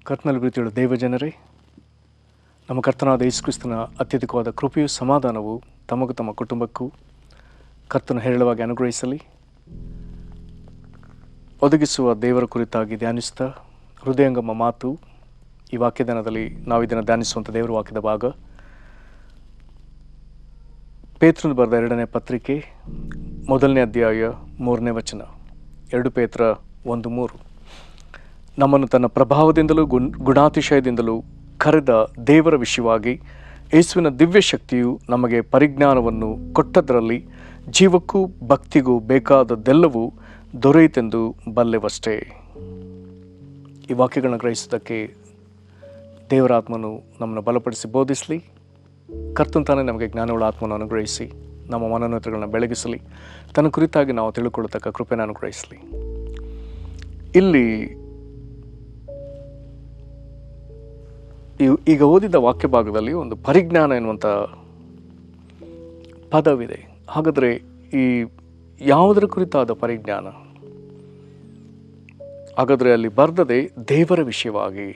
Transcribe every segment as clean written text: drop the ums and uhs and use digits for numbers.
ಕರ್ತನಲ್ಲಿ ಪ್ರೀತಿಯುಳ್ಳ ದೇವಜನರೇ, ನಮ್ಮ ಕರ್ತನಾದ ಯೇಸು ಕ್ರಿಸ್ತನ ಅತ್ಯಧಿಕವಾದ ಕೃಪೆಯು ಸಮಾಧಾನವು ತಮಗೂ ತಮ್ಮ ಕುಟುಂಬಕ್ಕೂ ಕರ್ತನು ಹೇರಳವಾಗಿ ಅನುಗ್ರಹಿಸಲಿ. ಒದಗಿಸುವ ದೇವರ ಕುರಿತಾಗಿ ಧ್ಯಾನಿಸ್ತಾ ಹೃದಯಂಗಮ ಮಾತು ಈ ವಾಕ್ಯದಾನದಲ್ಲಿ ನಾವು ಇದನ್ನು ಧ್ಯಾನಿಸುವಂಥ ದೇವರ ವಾಕ್ಯದ ಭಾಗ ಪೇತ್ರನು ಬರೆದ 2ನೇ ಪತ್ರಿಕೆ 1ನೇ ಅಧ್ಯಾಯ 3ನೇ ವಚನ. 2 ಪೇತ್ರ 1:3. ನಮ್ಮನ್ನು ತನ್ನ ಪ್ರಭಾವದಿಂದಲೂ ಗುಣಾತಿಶಯದಿಂದಲೂ ಕರೆದ ದೇವರ ವಿಷಯವಾಗಿ ಯೇಸುವಿನ ದಿವ್ಯ ಶಕ್ತಿಯು ನಮಗೆ ಪರಿಜ್ಞಾನವನ್ನು ಕೊಟ್ಟದರಲ್ಲಿ ಜೀವಕ್ಕೂ ಭಕ್ತಿಗೂ ಬೇಕಾದದ್ದೆಲ್ಲವೂ ದೊರೆಯಿತೆಂದು ಬಲ್ಲೆವಷ್ಟೇ. ಈ ವಾಕ್ಯಗಳನ್ನು ಗ್ರಹಿಸೋದಕ್ಕೆ ದೇವರ ಆತ್ಮನು ನಮ್ಮನ್ನು ಬಲಪಡಿಸಿ ಬೋಧಿಸಲಿ. ಕರ್ತನು ತಾನೇ ನಮಗೆ ಜ್ಞಾನವುಳ್ಳ ಆತ್ಮವನ್ನು ಅನುಗ್ರಹಿಸಿ ನಮ್ಮ ಮನೋನ್ನತಗಳನ್ನು ಬೆಳಗಿಸಲಿ. ತನ್ನ ಕುರಿತಾಗಿ ನಾವು ತಿಳ್ಕೊಳ್ಳತಕ್ಕ ಕೃಪೆಯನ್ನು ಅನುಗ್ರಹಿಸಲಿ. ಇಲ್ಲಿ ಈಗ ಓದಿದ ವಾಕ್ಯ ಭಾಗದಲ್ಲಿ ಒಂದು ಪರಿಜ್ಞಾನ ಎನ್ನುವಂಥ ಪದವಿದೆ. ಹಾಗಾದರೆ ಈ ಯಾವುದರ ಕುರಿತಾದ ಪರಿಜ್ಞಾನ? ಹಾಗಾದರೆ ಅಲ್ಲಿ ಬರೆದದೆ ದೇವರ ವಿಷಯವಾಗಿ.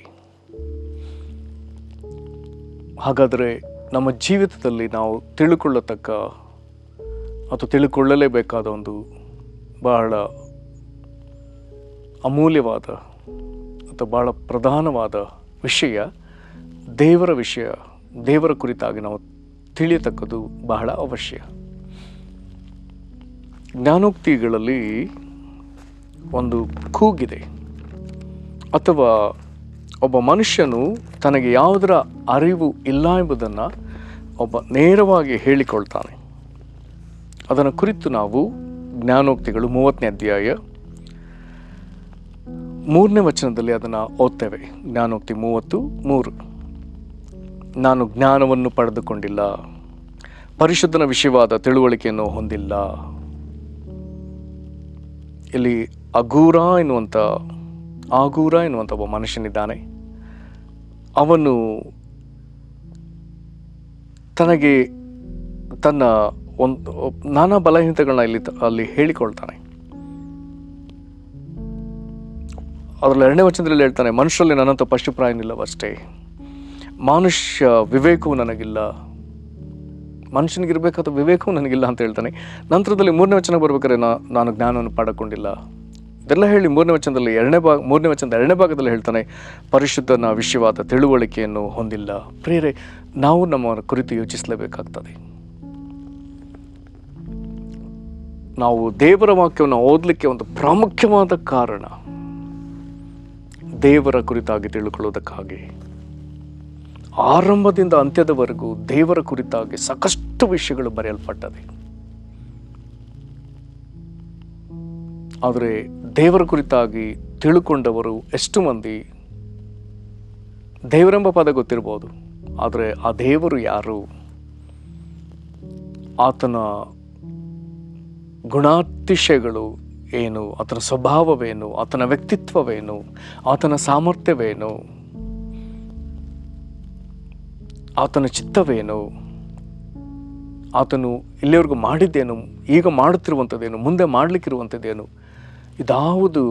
ಹಾಗಾದರೆ ನಮ್ಮ ಜೀವಿತದಲ್ಲಿ ನಾವು ತಿಳ್ಕೊಳ್ಳತಕ್ಕ ಅಥವಾ ತಿಳ್ಕೊಳ್ಳಲೇಬೇಕಾದ ಒಂದು ಬಹಳ ಅಮೂಲ್ಯವಾದ ಅಥವಾ ಬಹಳ ಪ್ರಧಾನವಾದ ವಿಷಯ ದೇವರ ವಿಷಯ. ದೇವರ ಕುರಿತಾಗಿ ನಾವು ತಿಳಿಯತಕ್ಕದ್ದು ಬಹಳ ಅವಶ್ಯ. ಜ್ಞಾನೋಕ್ತಿಗಳಲ್ಲಿ ಒಂದು ಕೂಗಿದೆ, ಅಥವಾ ಒಬ್ಬ ಮನುಷ್ಯನು ತನಗೆ ಯಾವುದರ ಅರಿವು ಇಲ್ಲ ಎಂಬುದನ್ನು ಒಬ್ಬ ನೇರವಾಗಿ ಹೇಳಿಕೊಳ್ತಾನೆ. ಅದನ್ನು ಕುರಿತು ನಾವು ಜ್ಞಾನೋಕ್ತಿಗಳು 30ನೇ ಅಧ್ಯಾಯ 3ನೇ ವಚನದಲ್ಲಿ ಅದನ್ನು ಓದ್ತೇವೆ. ಜ್ಞಾನೋಕ್ತಿ 30:3. ನಾನು ಜ್ಞಾನವನ್ನು ಪಡೆದುಕೊಂಡಿಲ್ಲ, ಪರಿಶುದ್ಧನ ವಿಷಯವಾದ ತಿಳುವಳಿಕೆಯನ್ನು ಹೊಂದಿಲ್ಲ. ಇಲ್ಲಿ ಆಗೂರ ಎನ್ನುವಂಥ ಒಬ್ಬ ಮನುಷ್ಯನಿದ್ದಾನೆ. ಅವನು ತನಗೆ ತನ್ನ ಒಂದು ನಾನಾ ಬಲಹೀನತೆಗಳನ್ನ ಅಲ್ಲಿ ಹೇಳಿಕೊಳ್ತಾನೆ. ಅದರಲ್ಲಿ 2ನೇ ವಚನದಲ್ಲಿ ಹೇಳ್ತಾನೆ, ಮನುಷ್ಯರಲ್ಲಿ ನನ್ನಂಥ ಪಶುಪ್ರಾಯನಿಲ್ಲವಷ್ಟೇ, ಮನುಷ್ಯ ವಿವೇಕವು ನನಗಿಲ್ಲ, ಮನುಷ್ಯನಿಗಿರಬೇಕಾದ ವಿವೇಕವು ನನಗಿಲ್ಲ ಅಂತ ಹೇಳ್ತಾನೆ. ನಂತರದಲ್ಲಿ 3ನೇ ವಚನ ಬರ್ಬೇಕಾದ್ರೆ ನಾನು ಜ್ಞಾನವನ್ನು ಪಡ್ಕೊಂಡಿಲ್ಲ ಇದೆಲ್ಲ ಹೇಳಿ 3ನೇ ವಚನದಲ್ಲಿ 2ನೇ ಭಾಗದಲ್ಲಿ ಹೇಳ್ತಾನೆ, ಪರಿಶುದ್ಧನ ವಿಷಯವಾದ ತಿಳುವಳಿಕೆಯನ್ನು ಹೊಂದಿಲ್ಲ. ಪ್ರಿಯರೇ, ನಾವು ನಮ್ಮ ಕುರಿತು ಯೋಚಿಸಲೇಬೇಕಾಗ್ತದೆ. ನಾವು ದೇವರ ವಾಕ್ಯವನ್ನು ಓದಲಿಕ್ಕೆ ಒಂದು ಪ್ರಾಮುಖ್ಯವಾದ ಕಾರಣ ದೇವರ ಕುರಿತಾಗಿ ತಿಳ್ಕೊಳ್ಳೋದಕ್ಕಾಗಿ. ಆರಂಭದಿಂದ ಅಂತ್ಯದವರೆಗೂ ದೇವರ ಕುರಿತಾಗಿ ಸಾಕಷ್ಟು ವಿಷಯಗಳು ಬರೆಯಲ್ಪಟ್ಟದೆ. ಆದರೆ ದೇವರ ಕುರಿತಾಗಿ ತಿಳ್ಕೊಂಡವರು ಎಷ್ಟು ಮಂದಿ? ದೇವರೆಂಬ ಪದ ಗೊತ್ತಿರ್ಬೋದು, ಆದರೆ ಆ ದೇವರು ಯಾರು, ಆತನ ಗುಣಾತಿಶಯಗಳು ಏನು, ಆತನ ಸ್ವಭಾವವೇನು, ಆತನ ವ್ಯಕ್ತಿತ್ವವೇನು, ಆತನ ಸಾಮರ್ಥ್ಯವೇನು, ಆತನ ಚಿತ್ತವೇನು, ಆತನು ಇಲ್ಲಿವರೆಗೂ ಮಾಡಿದ್ದೇನು, ಈಗ ಮಾಡುತ್ತಿರುವಂಥದ್ದೇನು, ಮುಂದೆ ಮಾಡಲಿಕ್ಕಿರುವಂಥದ್ದೇನು, ಇದಾವುದು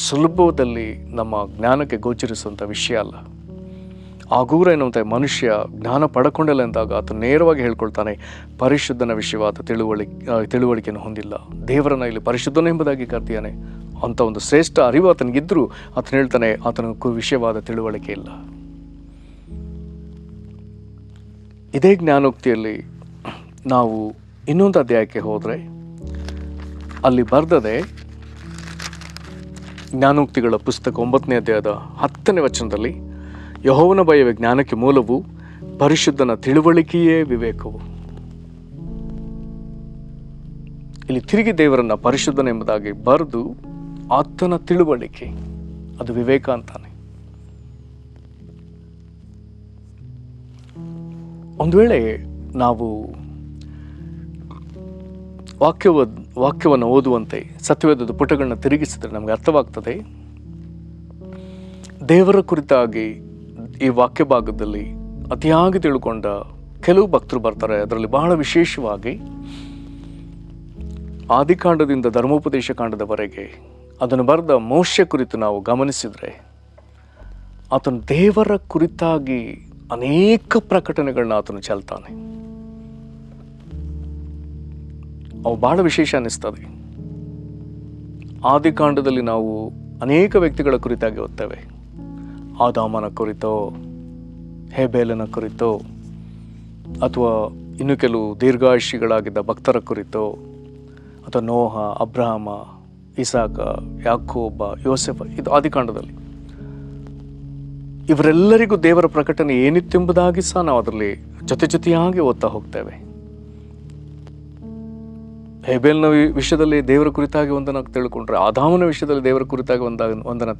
ಸುಲಭದಲ್ಲಿ ನಮ್ಮ ಜ್ಞಾನಕ್ಕೆ ಗೋಚರಿಸುವಂಥ ವಿಷಯ ಅಲ್ಲ. ಆಗೂರ ಎನ್ನುವಂಥ ಮನುಷ್ಯ ಜ್ಞಾನ ಪಡ್ಕೊಂಡಿಲ್ಲ ಎಂದಾಗ ಆತ ನೇರವಾಗಿ ಹೇಳ್ಕೊಳ್ತಾನೆ, ಪರಿಶುದ್ಧನ ವಿಷಯವಾದ ತಿಳುವಳಿಕೆಯನ್ನು ಹೊಂದಿಲ್ಲ. ದೇವರನ್ನು ಇಲ್ಲಿ ಪರಿಶುದ್ಧನ ಎಂಬುದಾಗಿ ಕರ್ತಿಯಾನೆ. ಅಂಥ ಒಂದು ಶ್ರೇಷ್ಠ ಅರಿವು ಆತನಿಗಿದ್ದರೂ ಆತನು ಹೇಳ್ತಾನೆ, ಆತನ ವಿಷಯವಾದ ತಿಳುವಳಿಕೆ ಇಲ್ಲ. ಇದೇ ಜ್ಞಾನೋಕ್ತಿಯಲ್ಲಿ ನಾವು ಇನ್ನೊಂದು ಅಧ್ಯಾಯಕ್ಕೆ ಹೋದರೆ ಅಲ್ಲಿ ಬರೆದದೆ ಜ್ಞಾನೋಕ್ತಿಗಳ ಪುಸ್ತಕ 9ನೇ ಅಧ್ಯಾಯದ 10ನೇ ವಚನದಲ್ಲಿ, ಯೆಹೋವನ ಭಯವೇ ಜ್ಞಾನಕ್ಕೆ ಮೂಲವು, ಪರಿಶುದ್ಧನ ತಿಳುವಳಿಕೆಯೇ ವಿವೇಕವು. ಇಲ್ಲಿ ತಿರುಗಿ ದೇವರನ್ನ ಪರಿಶುದ್ಧನ ಎಂಬುದಾಗಿ ಬರೆದು ಆತನ ತಿಳುವಳಿಕೆ ಅದು ವಿವೇಕ ಅಂತಾನೆ. ಒಂದು ವೇಳೆ ನಾವು ವಾಕ್ಯವನ್ನು ಓದುವಂತೆ ಸತ್ಯವೇದದ ಪುಟಗಳನ್ನ ತಿರುಗಿಸಿದ್ರೆ ನಮಗೆ ಅರ್ಥವಾಗ್ತದೆ, ದೇವರ ಕುರಿತಾಗಿ ಈ ವಾಕ್ಯ ಭಾಗದಲ್ಲಿ ಅತಿಯಾಗಿ ತಿಳ್ಕೊಂಡ ಕೆಲವು ಭಕ್ತರು ಬರ್ತಾರೆ. ಅದರಲ್ಲಿ ಬಹಳ ವಿಶೇಷವಾಗಿ ಆದಿಕಾಂಡದಿಂದ ಧರ್ಮೋಪದೇಶ ಕಾಂಡದವರೆಗೆ ಅದನ್ನು ಬರೆದ ಮೋಶೆ ಕುರಿತು ನಾವು ಗಮನಿಸಿದರೆ ಆತನು ದೇವರ ಕುರಿತಾಗಿ ಅನೇಕ ಪ್ರಕಟಣೆಗಳನ್ನ ಆತನು ಚೆಲ್ತಾನೆ. ಅವು ಬಹಳ ವಿಶೇಷ ಅನ್ನಿಸ್ತದೆ. ಆದಿಕಾಂಡದಲ್ಲಿ ನಾವು ಅನೇಕ ವ್ಯಕ್ತಿಗಳ ಕುರಿತಾಗಿ ಓದ್ತೇವೆ. ಆದಾಮನ ಕುರಿತೋ, ಹೇಬೇಲನ ಕುರಿತೋ, ಅಥವಾ ಇನ್ನು ಕೆಲವು ದೀರ್ಘಾಯುಷಿಗಳಾಗಿದ್ದ ಭಕ್ತರ ಕುರಿತೋ, ಅಥವಾ ನೋಹ, ಅಬ್ರಹಾಮ, ಇಸಾಕ, ಯಾಕೋಬ, ಯೋಸೆಫ, ಇದು ಆದಿಕಾಂಡದಲ್ಲಿ. ಇವರೆಲ್ಲರಿಗೂ ದೇವರ ಪ್ರಕಟಣೆ ಏನಿತ್ತೆಂಬುದಾಗಿ ಸಹ ನಾವು ಅದರಲ್ಲಿ ಜೊತೆಯಾಗಿ ಓದ್ತಾ ಹೋಗ್ತೇವೆ. ಹೇಬೇಲ್ನ ವಿಷಯದಲ್ಲಿ ದೇವರ ಕುರಿತಾಗಿ ಒಂದನ್ನು ತಿಳ್ಕೊಂಡ್ರೆ, ಆದಾಮನ ವಿಷಯದಲ್ಲಿ ದೇವರ ಕುರಿತಾಗಿ ಒಂದನ್ನು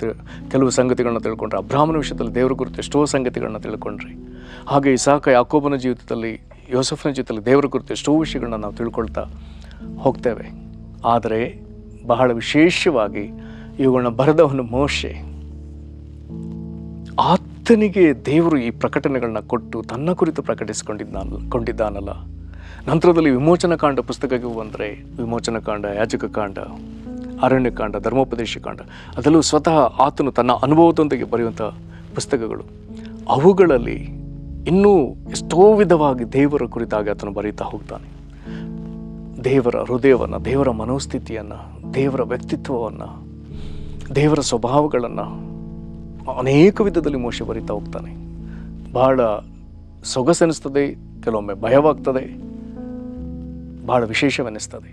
ಕೆಲವು ಸಂಗತಿಗಳನ್ನ ತಿಳ್ಕೊಂಡ್ರೆ, ಅಬ್ರಹಾಮನ ವಿಷಯದಲ್ಲಿ ದೇವರ ಕುರಿತು ಎಷ್ಟೋ ಸಂಗತಿಗಳನ್ನ ತಿಳ್ಕೊಂಡ್ರಿ. ಹಾಗೆ ಇಸಾಕ, ಯಾಕೋಬನ ಜೀವಿತದಲ್ಲಿ, ಯೋಸೆಫನ ಜೀವಿತದಲ್ಲಿ ದೇವರ ಕುರಿತು ಎಷ್ಟೋ ವಿಷಯಗಳನ್ನ ನಾವು ತಿಳ್ಕೊಳ್ತಾ ಹೋಗ್ತೇವೆ. ಆದರೆ ಬಹಳ ವಿಶೇಷವಾಗಿ ಇವುಗಳನ್ನ ಬರೆದವನು ಮೋಶೆ. ಆತನಿಗೆ ದೇವರು ಈ ಪ್ರಕಟಣೆಗಳನ್ನ ಕೊಟ್ಟು ತನ್ನ ಕುರಿತು ಪ್ರಕಟಿಸಿಕೊಂಡಿದ್ದಾನಲ್ಲ. ನಂತರದಲ್ಲಿ ವಿಮೋಚನಕಾಂಡ ಪುಸ್ತಕಕ್ಕೆ ಬಂದರೆ, ವಿಮೋಚನಕಾಂಡ, ಯಾಜಕಕಾಂಡ, ಅರಣ್ಯಕಾಂಡ, ಧರ್ಮೋಪದೇಶ ಕಾಂಡ, ಅದರಲ್ಲೂ ಸ್ವತಃ ಆತನು ತನ್ನ ಅನುಭವದೊಂದಿಗೆ ಬರೆಯುವಂಥ ಪುಸ್ತಕಗಳು. ಅವುಗಳಲ್ಲಿ ಇನ್ನೂ ಎಷ್ಟೋ ವಿಧವಾಗಿ ದೇವರ ಕುರಿತಾಗಿ ಆತನು ಬರೀತಾ ಹೋಗ್ತಾನೆ. ದೇವರ ಹೃದಯವನ್ನು, ದೇವರ ಮನೋಸ್ಥಿತಿಯನ್ನು, ದೇವರ ವ್ಯಕ್ತಿತ್ವವನ್ನು, ದೇವರ ಸ್ವಭಾವಗಳನ್ನು ಅನೇಕ ವಿಧದಲ್ಲಿ ಮೋಶೆ ಬರೀತಾ ಹೋಗ್ತಾನೆ. ಬಹಳ ಸೊಗಸೆನಿಸ್ತದೆ, ಕೆಲವೊಮ್ಮೆ ಭಯವಾಗ್ತದೆ, ಬಹಳ ವಿಶೇಷವೆನಿಸ್ತದೆ.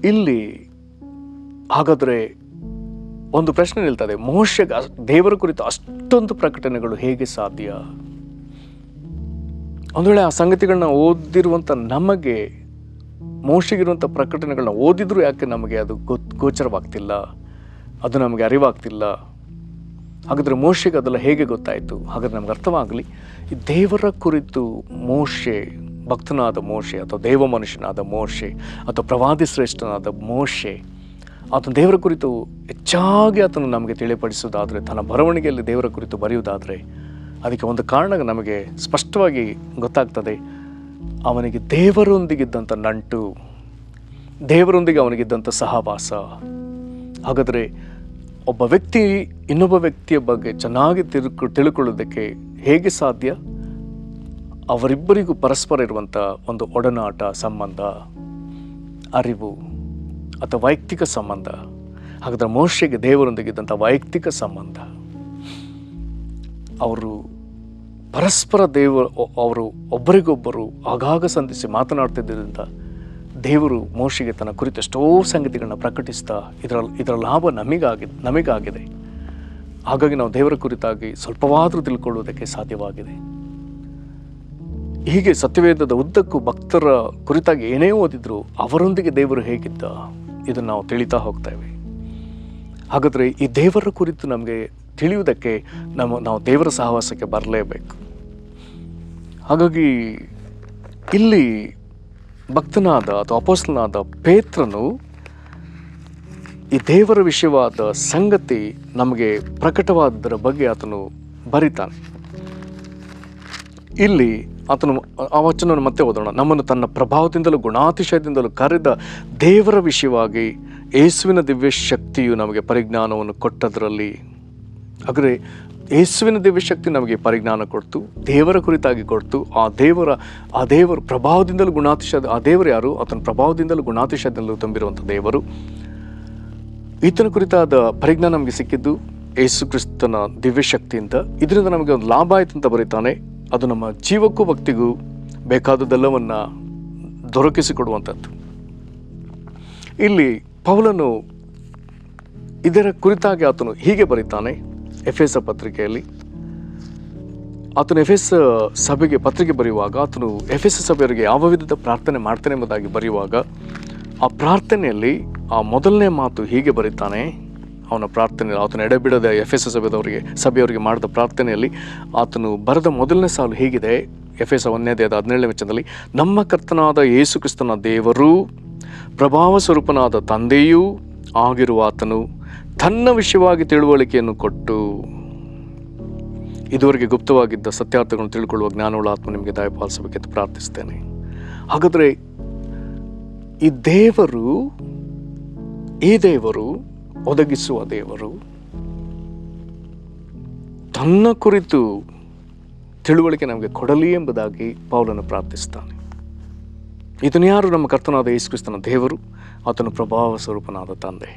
ಇಲ್ಲಿ ಹಾಗಾದರೆ ಒಂದು ಪ್ರಶ್ನೆ ನಿಲ್ತದೆ, ಮೋಶೆಗೆ ದೇವರ ಕುರಿತು ಅಷ್ಟೊಂದು ಪ್ರಕಟಣೆಗಳು ಹೇಗೆ ಸಾಧ್ಯ? ಒಂದು ವೇಳೆ ಆ ಸಂಗತಿಗಳನ್ನ ಓದಿರುವಂಥ ನಮಗೆ, ಮೋಶೆಗಿರುವಂಥ ಪ್ರಕಟಣೆಗಳನ್ನ ಓದಿದ್ರು ಯಾಕೆ ನಮಗೆ ಅದು ಗೋಚರವಾಗ್ತಿಲ್ಲ, ಅದು ನಮಗೆ ಅರಿವಾಗ್ತಿಲ್ಲ? ಹಾಗಾದರೆ ಮೋಶೆಗೆ ಅದೆಲ್ಲ ಹೇಗೆ ಗೊತ್ತಾಯಿತು? ಹಾಗಾದರೆ ನಮ್ಗೆ ಅರ್ಥವಾಗಲಿ, ಈ ದೇವರ ಕುರಿತು ಮೋಶೆ, ಭಕ್ತನಾದ ಮೋಶೆ, ಅಥವಾ ದೇವ ಮನುಷ್ಯನಾದ ಮೋಶೆ, ಅಥವಾ ಪ್ರವಾದಿ ಶ್ರೇಷ್ಠನಾದ ಮೋಶೆ, ಆತನು ದೇವರ ಕುರಿತು ಹೆಚ್ಚಾಗಿ ಆತನು ನಮಗೆ ತಿಳಿಪಡಿಸುವುದಾದರೆ, ತನ್ನ ಬರವಣಿಗೆಯಲ್ಲಿ ದೇವರ ಕುರಿತು ಬರೆಯುವುದಾದರೆ, ಅದಕ್ಕೆ ಒಂದು ಕಾರಣ ನಮಗೆ ಸ್ಪಷ್ಟವಾಗಿ ಗೊತ್ತಾಗ್ತದೆ. ಅವನಿಗೆ ದೇವರೊಂದಿಗಿದ್ದಂಥ ನಂಟು, ದೇವರೊಂದಿಗೆ ಅವನಿಗಿದ್ದಂಥ ಸಹವಾಸ. ಹಾಗಾದರೆ ಒಬ್ಬ ವ್ಯಕ್ತಿ ಇನ್ನೊಬ್ಬ ವ್ಯಕ್ತಿಯ ಬಗ್ಗೆ ಚೆನ್ನಾಗಿ ತಿಳ್ಕೊಳ್ಳೋದಕ್ಕೆ ಹೇಗೆ ಸಾಧ್ಯ? ಅವರಿಬ್ಬರಿಗೂ ಪರಸ್ಪರ ಇರುವಂಥ ಒಂದು ಒಡನಾಟ, ಸಂಬಂಧ, ಅರಿವು ಅಥವಾ ವೈಯಕ್ತಿಕ ಸಂಬಂಧ. ಹಾಗಾದರೆ ಮೋಶೆಗೆ ದೇವರೊಂದಿಗಿದ್ದಂಥ ವೈಯಕ್ತಿಕ ಸಂಬಂಧ, ಅವರು ಪರಸ್ಪರ ಅವರು ಒಬ್ಬರಿಗೊಬ್ಬರು ಆಗಾಗ ಸಂಧಿಸಿ ಮಾತನಾಡ್ತಿದ್ದರಿಂದ ದೇವರು ಮೋಶೆಗೆ ತನ್ನ ಕುರಿತು ಎಷ್ಟೋ ಸಂಗತಿಗಳನ್ನ ಪ್ರಕಟಿಸ್ತಾ ಇದರ ಲಾಭ ನಮಗಾಗಿದೆ. ಹಾಗಾಗಿ ನಾವು ದೇವರ ಕುರಿತಾಗಿ ಸ್ವಲ್ಪವಾದರೂ ತಿಳ್ಕೊಳ್ಳುವುದಕ್ಕೆ ಸಾಧ್ಯವಾಗಿದೆ. ಹೀಗೆ ಸತ್ಯವೇದದ ಉದ್ದಕ್ಕೂ ಭಕ್ತರ ಕುರಿತಾಗಿ ಏನೇ ಓದಿದ್ರು ಅವರೊಂದಿಗೆ ದೇವರು ಹೇಗಿದ್ದ ಇದನ್ನು ನಾವು ತಿಳಿತಾ ಹೋಗ್ತೇವೆ. ಹಾಗಾದರೆ ಈ ದೇವರ ಕುರಿತು ನಮಗೆ ತಿಳಿಯುವುದಕ್ಕೆ ನಾವು ದೇವರ ಸಹವಾಸಕ್ಕೆ ಬರಲೇಬೇಕು. ಹಾಗಾಗಿ ಇಲ್ಲಿ ಭಕ್ತನಾದ ಅಥವಾ ಅಪೊಸ್ತಲನಾದ ಪೇತ್ರನು ಈ ದೇವರ ವಿಷಯವಾದ ಸಂಗತಿ ನಮಗೆ ಪ್ರಕಟವಾದರ ಬಗ್ಗೆ ಆತನು ಬರೀತಾನೆ. ಇಲ್ಲಿ ಆತನು ಆ ವಚನವನ್ನು ಮತ್ತೆ ಓದೋಣ. ನಮ್ಮನ್ನು ತನ್ನ ಪ್ರಭಾವದಿಂದಲೂ ಗುಣಾತಿಶಯದಿಂದಲೂ ಕರೆದ ದೇವರ ವಿಷಯವಾಗಿ ಯೇಸುವಿನ ದಿವ್ಯ ಶಕ್ತಿಯು ನಮಗೆ ಪರಿಜ್ಞಾನವನ್ನು ಕೊಟ್ಟದರಲ್ಲಿ. ಹಾಗಾದರೆ ಯೇಸುವಿನ ದಿವ್ಯ ಶಕ್ತಿ ನಮಗೆ ಪರಿಜ್ಞಾನ ಕೊಡ್ತು, ದೇವರ ಕುರಿತಾಗಿ ಕೊಡ್ತು. ಆ ದೇವರು ಪ್ರಭಾವದಿಂದಲೂ ಗುಣಾತಿಶಯ, ಆ ದೇವರು ಯಾರು? ಆತನ ಪ್ರಭಾವದಿಂದಲೂ ಗುಣಾತಿಶಯದಿಂದಲೂ ತುಂಬಿರುವಂಥ ದೇವರು. ಈತನ ಕುರಿತಾದ ಪರಿಜ್ಞಾನ ನಮಗೆ ಸಿಕ್ಕಿದ್ದು ಯೇಸು ಕ್ರಿಸ್ತನ ದಿವ್ಯ ಶಕ್ತಿಯಿಂದ. ಇದರಿಂದ ನಮಗೆ ಒಂದು ಲಾಭ ಆಯ್ತು ಅಂತ ಬರೀತಾನೆ. ಅದು ನಮ್ಮ ಜೀವಕ್ಕೂ ಭಕ್ತಿಗೂ ಬೇಕಾದದೆಲ್ಲವನ್ನು ದೊರಕಿಸಿಕೊಡುವಂಥದ್ದು. ಇಲ್ಲಿ ಪೌಲನು ಇದರ ಕುರಿತಾಗಿ ಆತನು ಹೀಗೆ ಬರೀತಾನೆ. ಎಫೆಸ ಪತ್ರಿಕೆಯಲ್ಲಿ ಆತನು ಎಫೆಸ ಸಭೆಗೆ ಪತ್ರಿಕೆ ಬರೆಯುವಾಗ, ಆತನು ಎಫೆಸ ಸಭೆಯವರಿಗೆ ಯಾವ ವಿಧದ ಪ್ರಾರ್ಥನೆ ಮಾಡ್ತಾನೆ ಎಂಬುದಾಗಿ ಬರೆಯುವಾಗ, ಆ ಪ್ರಾರ್ಥನೆಯಲ್ಲಿ ಆ ಮೊದಲನೇ ಮಾತು ಹೀಗೆ ಬರೀತಾನೆ. ಅವನ ಪ್ರಾರ್ಥನೆ, ಆತನು ಎಡೆಬಿಡದ ಎಫೆಸ ಸಭೆಯವರಿಗೆ ಮಾಡಿದ ಪ್ರಾರ್ಥನೆಯಲ್ಲಿ ಆತನು ಬರೆದ ಮೊದಲನೇ ಸಾಲು ಹೀಗಿದೆ. ಎಫೆಸ 1:17 ವಚನದಲ್ಲಿ, ನಮ್ಮ ಕರ್ತನಾದ ಯೇಸು ಕ್ರಿಸ್ತನ ದೇವರು, ಪ್ರಭಾವ ಸ್ವರೂಪನಾದ ತಂದೆಯೂ ಆಗಿರುವ ಆತನು ತನ್ನ ವಿಷಯವಾಗಿ ತಿಳುವಳಿಕೆಯನ್ನು ಕೊಟ್ಟು ಇದುವರೆಗೆ ಗುಪ್ತವಾಗಿದ್ದ ಸತ್ಯಾರ್ಥಗಳನ್ನು ತಿಳ್ಕೊಳ್ಳುವ ಜ್ಞಾನವುಳ್ಳ ಆತ್ಮ ನಿಮಗೆ ದಯಪಾಲಿಸಬೇಕೆಂದು ಪ್ರಾರ್ಥಿಸ್ತೇನೆ. ಹಾಗಾದರೆ ಈ ದೇವರು ಒದಗಿಸುವ ದೇವರು, ತನ್ನ ಕುರಿತು ತಿಳುವಳಿಕೆ ನಮಗೆ ಕೊಡಲಿ ಎಂಬುದಾಗಿ ಪೌಲನು ಪ್ರಾರ್ಥಿಸ್ತಾನೆ. ಇದನ್ನು ಯಾರು? ನಮ್ಮ ಕರ್ತನಾದ ಯೇಸು ಕ್ರಿಸ್ತನ ದೇವರು, ಆತನು ಪ್ರಭಾವ ಸ್ವರೂಪನಾದ ತಂದೆ.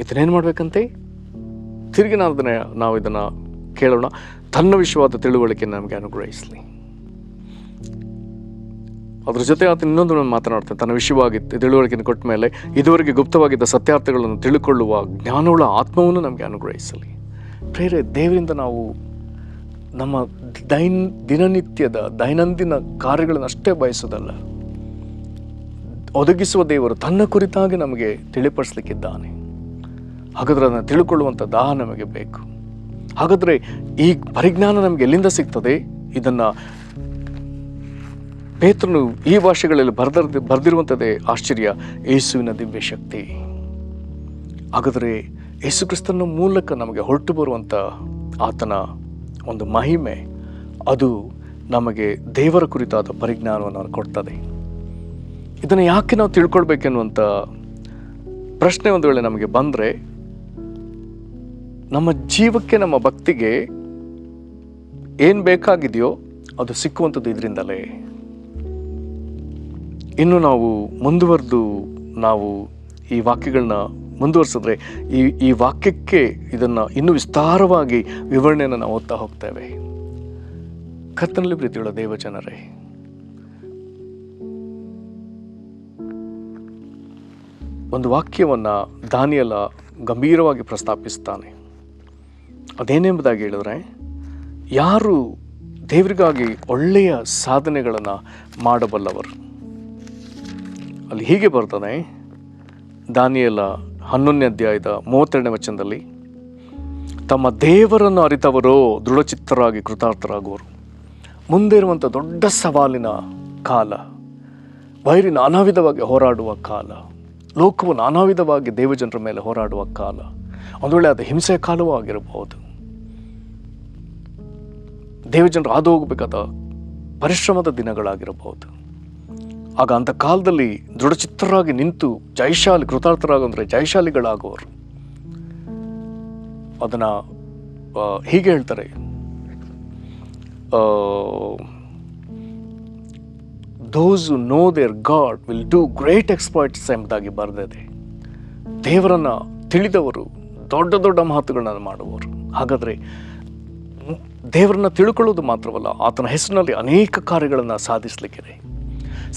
ಇದನ್ನೇನು ಮಾಡಬೇಕಂತೆ? ತಿರುಗಿ ನಾವು ಇದನ್ನು ಕೇಳೋಣ. ತನ್ನ ವಿಷಯವಾದ ತಿಳುವಳಿಕೆ ನಮಗೆ ಅನುಗ್ರಹಿಸಲಿ. ಅದ್ರ ಜೊತೆ ಆತ ಇನ್ನೊಂದು ಮಾತನಾಡ್ತಾನೆ. ತನ್ನ ವಿಷಯವಾಗಿ ತಿಳುವಳಿಕೆಯನ್ನು ಕೊಟ್ಟ ಮೇಲೆ ಇದುವರೆಗೆ ಗುಪ್ತವಾಗಿದ್ದ ಸತ್ಯಾರ್ಥಗಳನ್ನು ತಿಳ್ಕೊಳ್ಳುವ ಜ್ಞಾನವುಳ್ಳ ಆತ್ಮವನ್ನು ನಮಗೆ ಅನುಗ್ರಹಿಸಲಿ. ಪ್ರೇರೆ, ದೇವರಿಂದ ನಾವು ನಮ್ಮ ದಿನನಿತ್ಯದ ದೈನಂದಿನ ಕಾರ್ಯಗಳನ್ನು ಅಷ್ಟೇ ಬಯಸೋದಲ್ಲ, ಒದಗಿಸುವ ದೇವರು ತನ್ನ ಕುರಿತಾಗಿ ನಮಗೆ ತಿಳಿಪಡಿಸ್ಲಿಕ್ಕಿದ್ದಾನೆ. ಹಾಗಾದರೆ ಅದನ್ನು ತಿಳ್ಕೊಳ್ಳುವಂಥ ದಾಹ ನಮಗೆ ಬೇಕು. ಹಾಗಾದರೆ ಈ ಪರಿಜ್ಞಾನ ನಮಗೆ ಎಲ್ಲಿಂದ ಸಿಗ್ತದೆ? ಇದನ್ನು ಪೇತ್ರನು ಈ ಭಾಷೆಗಳಲ್ಲಿ ಬರೆದಿರುವಂಥದ್ದೇ ಆಶ್ಚರ್ಯ, ಯೇಸುವಿನ ದಿವ್ಯ ಶಕ್ತಿ. ಹಾಗಾದರೆ ಯೇಸು ಕ್ರಿಸ್ತನ ಮೂಲಕ ನಮಗೆ ಹೊರಟು ಬರುವಂಥ ಆತನ ಒಂದು ಮಹಿಮೆ, ಅದು ನಮಗೆ ದೇವರ ಕುರಿತಾದ ಪರಿಜ್ಞಾನವನ್ನು ಕೊಡ್ತದೆ. ಇದನ್ನು ಯಾಕೆ ನಾವು ತಿಳ್ಕೊಳ್ಬೇಕೆನ್ನುವಂಥ ಪ್ರಶ್ನೆ ಒಂದು ವೇಳೆ ನಮಗೆ ಬಂದರೆ, ನಮ್ಮ ಜೀವಕ್ಕೆ, ನಮ್ಮ ಭಕ್ತಿಗೆ ಏನು ಬೇಕಾಗಿದೆಯೋ ಅದು ಸಿಕ್ಕುವಂಥದ್ದು ಇದರಿಂದಲೇ. ಇನ್ನು ನಾವು ಮುಂದುವರೆದು ಈ ವಾಕ್ಯಗಳನ್ನ ಮುಂದುವರಿಸಿದ್ರೆ ಈ ವಾಕ್ಯಕ್ಕೆ ಇದನ್ನು ಇನ್ನೂ ವಿಸ್ತಾರವಾಗಿ ವಿವರಣೆಯನ್ನು ನಾವು ಓದ್ತಾ ಹೋಗ್ತೇವೆ. ಕರ್ತನಲ್ಲಿ ಪ್ರೀತಿಯುಳ್ಳ ದೇವಜನರೇ, ಒಂದು ವಾಕ್ಯವನ್ನು ದಾನಿಯೇಲ ಗಂಭೀರವಾಗಿ ಪ್ರಸ್ತಾಪಿಸ್ತಾನೆ. ಅದೇನೆಂಬುದಾಗಿ ಹೇಳಿದ್ರೆ, ಯಾರು ದೇವರಿಗಾಗಿ ಒಳ್ಳೆಯ ಸಾಧನೆಗಳನ್ನು ಮಾಡಬಲ್ಲವರು? ಅಲ್ಲಿ ಹೀಗೆ ಬರ್ತದೆ, ದಾನಿಯೇಲ 11ನೇ ಅಧ್ಯಾಯದ 32ನೇ ವಚನದಲ್ಲಿ, ತಮ್ಮ ದೇವರನ್ನು ಅರಿತವರೋ ದೃಢಚಿತ್ತರಾಗಿ ಕೃತಾರ್ಥರಾಗುವರು. ಮುಂದೆ ಇರುವಂಥ ದೊಡ್ಡ ಸವಾಲಿನ ಕಾಲ, ವೈರಿ ನಾನಾ ವಿಧವಾಗಿ ಹೋರಾಡುವ ಕಾಲ, ಲೋಕವು ನಾನಾ ವಿಧವಾಗಿ ದೇವಜನರ ಮೇಲೆ ಹೋರಾಡುವ ಕಾಲ, ಒಂದು ವೇಳೆ ಅದು ಹಿಂಸೆಯ ಕಾಲವೂ ಆಗಿರಬಹುದು. ದೇವಜನರು ಹಾದು ಹೋಗಬೇಕಾದ ಪರಿಶ್ರಮದ ದಿನಗಳಾಗಿರಬಹುದು. ಆಗ ಅಂಥ ಕಾಲದಲ್ಲಿ ದೃಢಚಿತ್ತರಾಗಿ ನಿಂತು ಜಯಶಾಲಿ ಕೃತಾರ್ಥರಾಗಂದ್ರೆ ಜಯಶಾಲಿಗಳಾಗುವರು. ಅದನ್ನು ಹೀಗೆ ಹೇಳ್ತಾರೆ, those who know their God will do great exploits ಎಂಬುದಾಗಿ ಬರೆದಿದೆ. ದೇವರನ್ನು ತಿಳಿದವರು ದೊಡ್ಡ ದೊಡ್ಡ ಮಾತುಗಳನ್ನು ಮಾಡುವರು. ಹಾಗಾದರೆ ದೇವರನ್ನು ತಿಳ್ಕೊಳ್ಳೋದು ಮಾತ್ರವಲ್ಲ, ಆತನ ಹೆಸರಿನಲ್ಲಿ ಅನೇಕ ಕಾರ್ಯಗಳನ್ನು ಸಾಧಿಸಲಿಕ್ಕಿದೆ.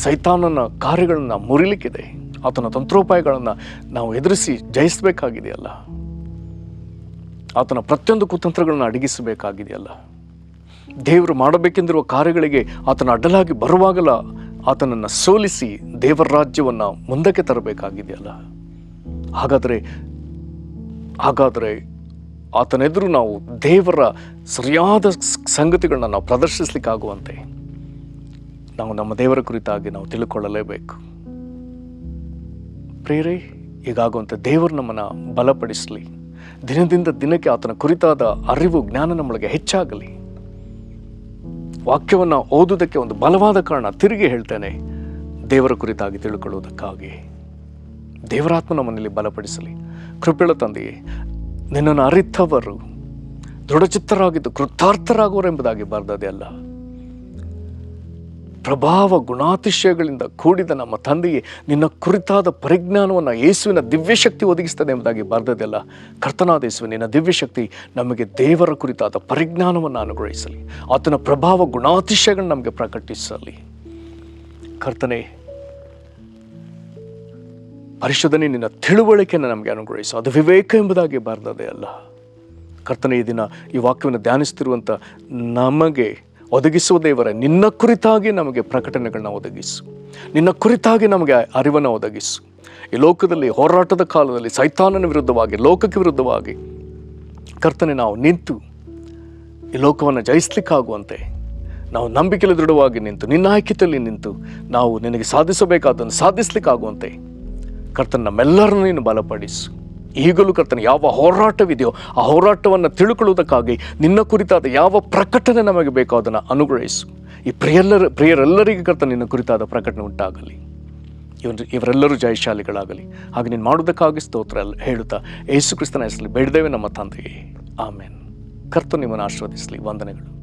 ಸೈತಾನನ ಕಾರ್ಯಗಳನ್ನು ಮುರಿಲಿಕ್ಕಿದೆ. ಆತನ ತಂತ್ರೋಪಾಯಗಳನ್ನು ನಾವು ಎದುರಿಸಿ ಜಯಿಸಬೇಕಾಗಿದೆಯಲ್ಲ. ಆತನ ಪ್ರತಿಯೊಂದು ಕುತಂತ್ರಗಳನ್ನು ಅಡಗಿಸಬೇಕಾಗಿದೆಯಲ್ಲ. ದೇವರು ಮಾಡಬೇಕೆಂದಿರುವ ಕಾರ್ಯಗಳಿಗೆ ಆತನ ಅಡ್ಡಲಾಗಿ ಬರುವಾಗಲ ಆತನನ್ನು ಸೋಲಿಸಿ ದೇವರ ರಾಜ್ಯವನ್ನು ಮುಂದಕ್ಕೆ ತರಬೇಕಾಗಿದೆಯಲ್ಲ. ಹಾಗಾದರೆ ಆತನೆದುರು ನಾವು ದೇವರ ಸರಿಯಾದ ಸಂಗತಿಗಳನ್ನ ನಾವು ಪ್ರದರ್ಶಿಸಲಿಕ್ಕಾಗುವಂತೆ ನಾವು ನಮ್ಮ ದೇವರ ಕುರಿತಾಗಿ ನಾವು ತಿಳ್ಕೊಳ್ಳಲೇಬೇಕು. ಪ್ರೇರೆ, ಹೀಗಾಗುವಂತೆ ದೇವರು ನಮ್ಮನ್ನು ಬಲಪಡಿಸಲಿ. ದಿನದಿಂದ ದಿನಕ್ಕೆ ಆತನ ಕುರಿತಾದ ಅರಿವು, ಜ್ಞಾನ ನಮ್ಮೊಳಗೆ ಹೆಚ್ಚಾಗಲಿ. ವಾಕ್ಯವನ್ನು ಓದುವುದಕ್ಕೆ ಒಂದು ಬಲವಾದ ಕಾರಣ, ತಿರುಗಿ ಹೇಳ್ತೇನೆ, ದೇವರ ಕುರಿತಾಗಿ ತಿಳ್ಕೊಳ್ಳುವುದಕ್ಕಾಗಿ. ದೇವರಾತ್ಮ ನಮ್ಮನಲ್ಲಿ ಬಲಪಡಿಸಲಿ. ಕೃಪೆಳ ತಂದೆಯೇ, ನಿನ್ನನ್ನು ಅರಿತವರು ದೃಢಚಿತ್ತರಾಗಿದ್ದು ಕೃತಾರ್ಥರಾಗುವರು ಎಂಬುದಾಗಿ ಬರೆದದೆ ಅಲ್ಲ. ಪ್ರಭಾವ ಗುಣಾತಿಶಯಗಳಿಂದ ಕೂಡಿದ ನಮ್ಮ ತಂದೆಯೇ, ನಿನ್ನ ಕುರಿತಾದ ಪರಿಜ್ಞಾನವನ್ನು ಯೇಸುವಿನ ದಿವ್ಯಶಕ್ತಿ ಒದಗಿಸ್ತದೆ ಎಂಬುದಾಗಿ ಬರೆದದೆಲ್ಲ. ಕರ್ತನಾದ ಯೇಸುವೆ, ನಿನ್ನ ದಿವ್ಯಶಕ್ತಿ ನಮಗೆ ದೇವರ ಕುರಿತಾದ ಪರಿಜ್ಞಾನವನ್ನು ಅನುಗ್ರಹಿಸಲಿ. ಆತನ ಪ್ರಭಾವ ಗುಣಾತಿಶಯಗಳನ್ನು ನಮಗೆ ಪ್ರಕಟಿಸಲಿ. ಕರ್ತನೇ, ಪರಿಶುದ್ಧನೇ, ನಿನ್ನ ತಿಳುವಳಿಕೆಯನ್ನು ನಮಗೆ ಅನುಗ್ರಹಿಸು. ಅದು ವಿವೇಕ ಎಂಬುದಾಗಿ ಬರೆದದೆ ಅಲ್ಲ. ಕರ್ತನೇ, ಈ ದಿನ ಈ ವಾಕ್ಯವನ್ನು ಧ್ಯಾನಿಸ್ತಿರುವಂಥ ನಮಗೆ ಒದಗಿಸುವ ದೇವರೇ, ನಿನ್ನ ಕುರಿತಾಗಿ ನಮಗೆ ಪ್ರಕಟಣೆಗಳನ್ನ ಒದಗಿಸು. ನಿನ್ನ ಕುರಿತಾಗಿ ನಮಗೆ ಅರಿವನ್ನು ಒದಗಿಸು. ಈ ಲೋಕದಲ್ಲಿ ಹೋರಾಟದ ಕಾಲದಲ್ಲಿ ಸೈತಾನನ ವಿರುದ್ಧವಾಗಿ, ಲೋಕಕ್ಕೆ ವಿರುದ್ಧವಾಗಿ ಕರ್ತನೆ ನಾವು ನಿಂತು ಈ ಲೋಕವನ್ನು ಜಯಿಸ್ಲಿಕ್ಕಾಗುವಂತೆ ನಾವು ನಂಬಿಕೆಯಲ್ಲಿ ದೃಢವಾಗಿ ನಿಂತು, ನಿನ್ನ ಆಯ್ಕೆಯಲ್ಲಿ ನಿಂತು ನಾವು ನಿನಗೆ ಸಾಧಿಸಬೇಕಾದನ್ನು ಸಾಧಿಸ್ಲಿಕ್ಕಾಗುವಂತೆ ಕರ್ತನ ನಮ್ಮೆಲ್ಲರನ್ನು ನೀನು ಬಲಪಡಿಸು. ಈಗಲೂ ಕರ್ತನೆ, ಯಾವ ಹೋರಾಟವಿದೆಯೋ ಆ ಹೋರಾಟವನ್ನು ತಿಳ್ಕೊಳ್ಳುವುದಕ್ಕಾಗಿ ನಿನ್ನ ಕುರಿತಾದ ಯಾವ ಪ್ರಕಟಣೆ ನಮಗೆ ಬೇಕೋ ಅದನ್ನು ಅನುಗ್ರಹಿಸು. ಈ ಪ್ರಿಯರೆಲ್ಲರಿಗೆ ಕರ್ತನೆ ನಿನ್ನ ಕುರಿತಾದ ಪ್ರಕಟಣೆ ಉಂಟಾಗಲಿ. ಇವರೆಲ್ಲರೂ ಜಯಶಾಲಿಗಳಾಗಲಿ. ಹಾಗೆ ನೀನು ಮಾಡುವುದಕ್ಕಾಗಿ ಸ್ತೋತ್ರ ಹೇಳುತ್ತಾ ಯೇಸು ಕ್ರಿಸ್ತನ ಹೆಸರಲ್ಲಿ ಬೇಡಿದ್ದೇವೆ ನಮ್ಮ ತಂದೆಯೇ, ಆಮೆನ್. ಕರ್ತನು ನಿಮ್ಮನ್ನು ಆಶೀರ್ವದಿಸಲಿ. ವಂದನೆಗಳು.